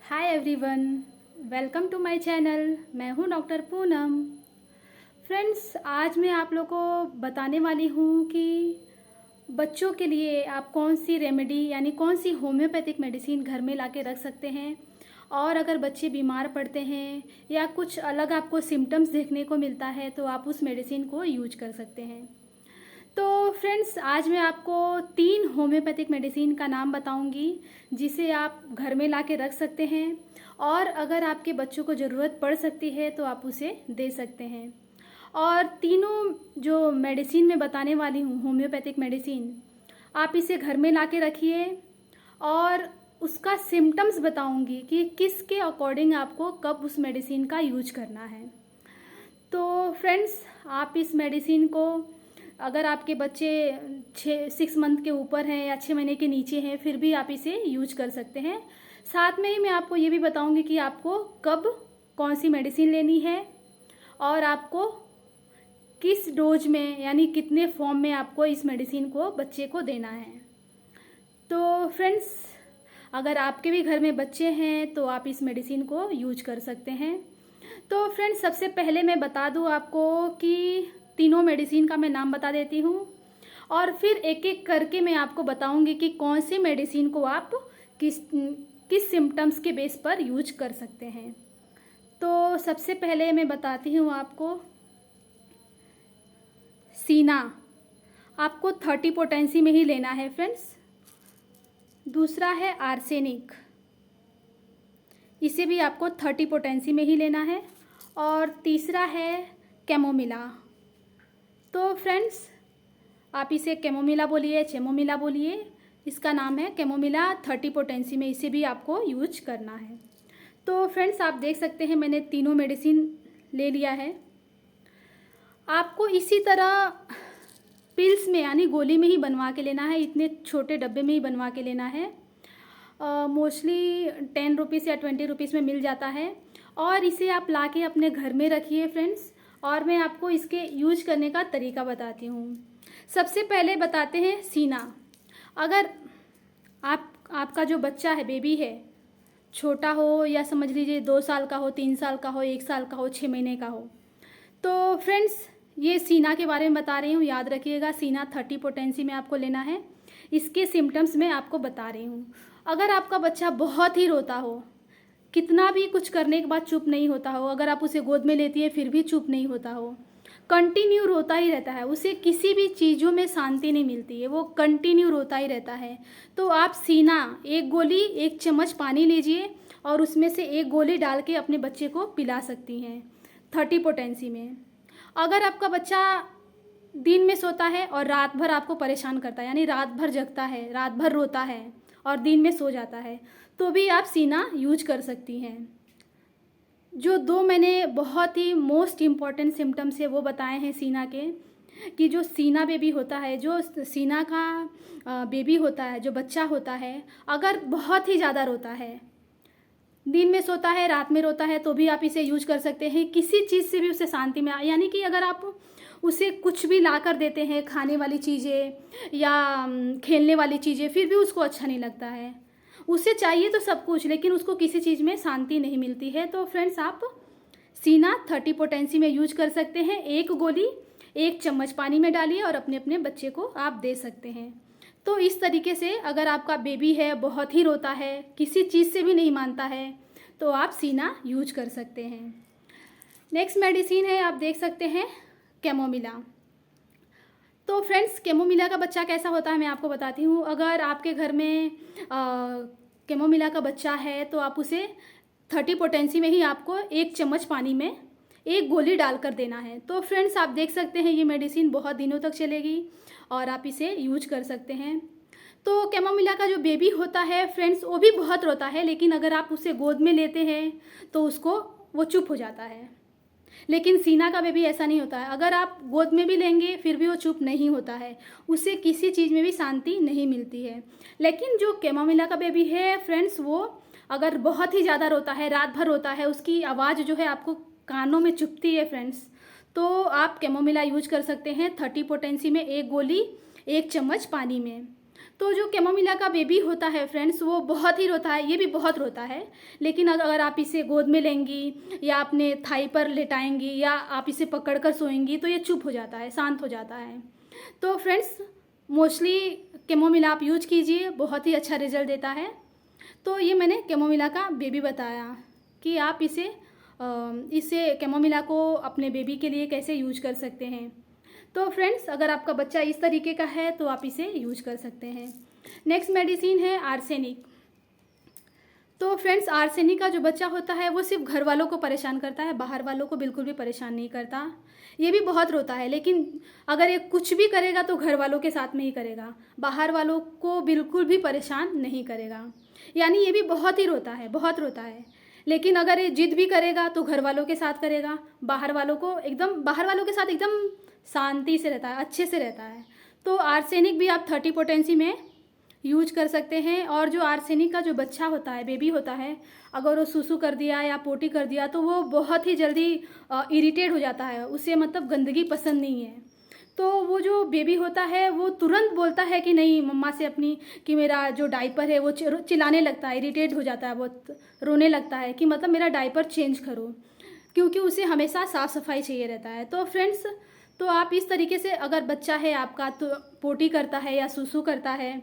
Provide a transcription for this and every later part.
Hi everyone, welcome to my channel. मैं हूं doctor Poonam. Friends, आज मैं आप लोगों को बताने वाली हूं कि बच्चों के लिए आप कौन सी रेमेडी यानी कौन सी होम्योपैथिक मेडिसिन घर में लाके रख सकते हैं। और अगर बच्चे बीमार पड़ते हैं या कुछ अलग आपको सिम्टम्स देखने को मिलता है तो आप उस मेडिसिन को यूज कर सकते हैं। तो फ्रेंड्स, आज मैं आपको 3 होम्योपैथिक मेडिसिन का नाम बताऊंगी जिसे आप घर में ला के रख सकते हैं और अगर आपके बच्चों को ज़रूरत पड़ सकती है तो आप उसे दे सकते हैं। और तीनों जो मेडिसिन मैं बताने वाली हूँ होम्योपैथिक मेडिसिन, आप इसे घर में ला के रखिए और उसका सिम्टम्स बताऊंगी कि किसके अकॉर्डिंग आपको कब उस मेडिसिन का यूज करना है। तो फ्रेंड्स, आप इस मेडिसिन को अगर आपके बच्चे 6 मंथ के ऊपर हैं या 6 महीने के नीचे हैं फिर भी आप इसे यूज कर सकते हैं। साथ में ही मैं आपको ये भी बताऊंगी कि आपको कब कौन सी मेडिसिन लेनी है और आपको किस डोज में यानी कितने फॉर्म में आपको इस मेडिसिन को बच्चे को देना है। तो फ्रेंड्स, अगर आपके भी घर में बच्चे हैं तो आप इस मेडिसिन को यूज कर सकते हैं। तो फ्रेंड्स, सबसे पहले मैं बता दूं आपको कि तीनों मेडिसिन का मैं नाम बता देती हूँ और फिर एक एक करके मैं आपको बताऊंगी कि कौन सी मेडिसिन को आप किस किस सिम्टम्स के बेस पर यूज कर सकते हैं। तो सबसे पहले मैं बताती हूँ आपको सीना, आपको 30 पोटेंसी में ही लेना है फ्रेंड्स। दूसरा है आर्सेनिक, इसे भी आपको 30 पोटेंसी में ही लेना है। और तीसरा है कैमोमिला। तो फ्रेंड्स, आप इसे कैमोमिला बोलिए, चेमोमिला बोलिए, इसका नाम है कैमोमिला 30 पोटेंसी में, इसे भी आपको यूज करना है। तो फ्रेंड्स, आप देख सकते हैं मैंने तीनों मेडिसिन ले लिया है। आपको इसी तरह पिल्स में यानी गोली में ही बनवा के लेना है, इतने छोटे डब्बे में ही बनवा के लेना है। मोस्टली 10 रुपीज़ या 20 रुपीज़ में मिल जाता है और इसे आप ला के अपने घर में रखिए फ्रेंड्स। और मैं आपको इसके यूज करने का तरीका बताती हूँ। सबसे पहले बताते हैं सीना। अगर आपका जो बच्चा है, बेबी है, छोटा हो या समझ लीजिए 2 साल का हो, 3 साल का हो, 1 साल का हो, 6 महीने का हो, तो फ्रेंड्स ये सीना के बारे में बता रही हूँ, याद रखिएगा। सीना 30 पोटेंसी में आपको लेना है। इसके सिम्टम्स मैं आपको बता रही हूँ। अगर आपका बच्चा बहुत ही रोता हो, कितना भी कुछ करने के बाद चुप नहीं होता हो, अगर आप उसे गोद में लेती है फिर भी चुप नहीं होता हो, कंटिन्यू रोता ही रहता है, उसे किसी भी चीज़ों में शांति नहीं मिलती है, वो कंटिन्यू रोता ही रहता है, तो आप सीना 1 गोली 1 चम्मच पानी लीजिए और उसमें से 1 गोली डाल के अपने बच्चे को पिला सकती हैं 30 पोटेंसी में। अगर आपका बच्चा दिन में सोता है और रात भर आपको परेशान करता है, यानी रात भर जगता है, रात भर रोता है और दिन में सो जाता है, तो भी आप सीना यूज कर सकती हैं। जो 2 मैंने बहुत ही मोस्ट इम्पॉर्टेंट सिम्टम्स है वो बताए हैं सीना के, कि जो सीना बेबी होता है, जो सीना का बेबी होता है, जो बच्चा होता है, अगर बहुत ही ज़्यादा रोता है, दिन में सोता है, रात में रोता है, तो भी आप इसे यूज कर सकते हैं। किसी चीज़ से भी उसे शांति में यानी कि अगर आप उसे कुछ भी ला कर देते हैं, खाने वाली चीज़ें या खेलने वाली चीज़ें, फिर भी उसको अच्छा नहीं लगता है। उसे चाहिए तो सब कुछ, लेकिन उसको किसी चीज़ में शांति नहीं मिलती है। तो फ्रेंड्स, आप सीना 30 पोटेंसी में यूज कर सकते हैं। 1 गोली 1 चम्मच पानी में डालिए और अपने अपने बच्चे को आप दे सकते हैं। तो इस तरीके से अगर आपका बेबी है, बहुत ही रोता है, किसी चीज़ से भी नहीं मानता है, तो आप सीना यूज कर सकते हैं। नेक्स्ट मेडिसिन है, आप देख सकते हैं कैमोमिला। तो फ्रेंड्स, कैमोमिला का बच्चा कैसा होता है मैं आपको बताती हूँ। अगर आपके घर में कैमोमिला का बच्चा है तो आप उसे 30 पोटेंसी में ही आपको 1 चम्मच पानी में 1 गोली डालकर देना है। तो फ्रेंड्स, आप देख सकते हैं ये मेडिसिन बहुत दिनों तक चलेगी और आप इसे यूज कर सकते हैं। तो कैमोमिला का जो बेबी होता है फ्रेंड्स, वो भी बहुत रोता है, लेकिन अगर आप उसे गोद में लेते हैं तो उसको वो चुप हो जाता है। लेकिन सीना का बेबी ऐसा नहीं होता है, अगर आप गोद में भी लेंगे फिर भी वो चुप नहीं होता है, उसे किसी चीज़ में भी शांति नहीं मिलती है। लेकिन जो कैमोमिला का बेबी है फ्रेंड्स, वो अगर बहुत ही ज़्यादा रोता है, रात भर रोता है, उसकी आवाज़ जो है आपको कानों में चुभती है फ्रेंड्स, तो आप कैमोमिला यूज कर सकते हैं 30 पोटेंसी में 1 गोली 1 चम्मच पानी में। तो जो कैमोमिला का बेबी होता है फ्रेंड्स, वो बहुत ही रोता है, ये भी बहुत रोता है। लेकिन अगर आप इसे गोद में लेंगी या अपने थाई पर लेटाएंगी या आप इसे पकड़ कर सोएंगी तो ये चुप हो जाता है, शांत हो जाता है। तो फ्रेंड्स, मोस्टली कैमोमिला आप यूज कीजिए, बहुत ही अच्छा रिजल्ट देता है। तो ये मैंने कैमोमिला का बेबी बताया कि आप इसे कैमोमिला को अपने बेबी के लिए कैसे यूज कर सकते हैं। तो फ्रेंड्स, अगर आपका बच्चा इस तरीके का है तो आप इसे यूज कर सकते हैं। नेक्स्ट मेडिसिन है आर्सेनिक। तो फ्रेंड्स, आर्सेनिक का जो बच्चा होता है वो सिर्फ घर वालों को परेशान करता है, बाहर वालों को बिल्कुल भी परेशान नहीं करता। ये भी बहुत रोता है, लेकिन अगर ये कुछ भी करेगा तो घर वालों के साथ में ही करेगा, बाहर वालों को बिल्कुल भी परेशान नहीं करेगा। यानी ये भी बहुत ही रोता है, बहुत रोता है। लेकिन अगर ये जिद भी करेगा तो घर वालों के साथ करेगा, बाहर वालों के साथ एकदम शांति से रहता है, अच्छे से रहता है। तो आर्सेनिक भी आप 30 पोटेंसी में यूज कर सकते हैं। और जो आर्सेनिक का जो बच्चा होता है, बेबी होता है, अगर वो सुसु कर दिया या पोटी कर दिया तो वो बहुत ही जल्दी इरिटेट हो जाता है, उसे मतलब गंदगी पसंद नहीं है। तो वो जो बेबी होता है वो तुरंत बोलता है कि नहीं मम्मा से अपनी, कि मेरा जो डायपर है वो चिल्लाने लगता है, इरिटेट हो जाता है, बहुत रोने लगता है कि मतलब मेरा डायपर चेंज करो, क्योंकि उसे हमेशा साफ़ सफाई चाहिए रहता है। तो फ्रेंड्स, तो आप इस तरीके से, अगर बच्चा है आपका तो पोटी करता है या सुसु करता है,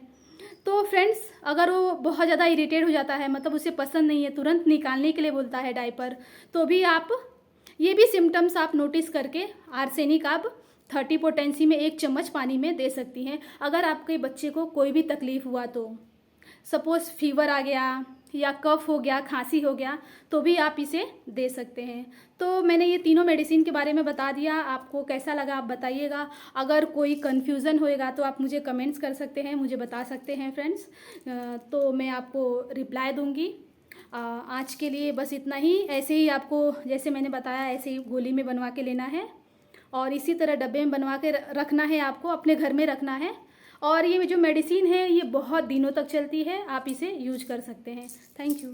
तो फ्रेंड्स अगर वो बहुत ज़्यादा इरिटेट हो जाता है, मतलब उसे पसंद नहीं है, तुरंत निकालने के लिए बोलता है डायपर, तो भी आप ये भी सिम्टम्स आप नोटिस करके आर्सेनिक आप 30 पोटेंसी में 1 चम्मच पानी में दे सकती हैं। अगर आपके बच्चे को कोई भी तकलीफ़ हुआ तो, सपोज़ फीवर आ गया या कफ हो गया, खांसी हो गया, तो भी आप इसे दे सकते हैं। तो मैंने ये तीनों मेडिसिन के बारे में बता दिया, आपको कैसा लगा आप बताइएगा। अगर कोई कन्फ्यूज़न होएगा तो आप मुझे कमेंट्स कर सकते हैं, मुझे बता सकते हैं फ्रेंड्स, तो मैं आपको रिप्लाई दूँगी। आज के लिए बस इतना ही। ऐसे ही आपको जैसे मैंने बताया ऐसे ही गोली में बनवा के लेना है और इसी तरह डब्बे में बनवा के रखना है, आपको अपने घर में रखना है। और ये जो मेडिसिन है ये बहुत दिनों तक चलती है, आप इसे यूज कर सकते हैं। Thank you.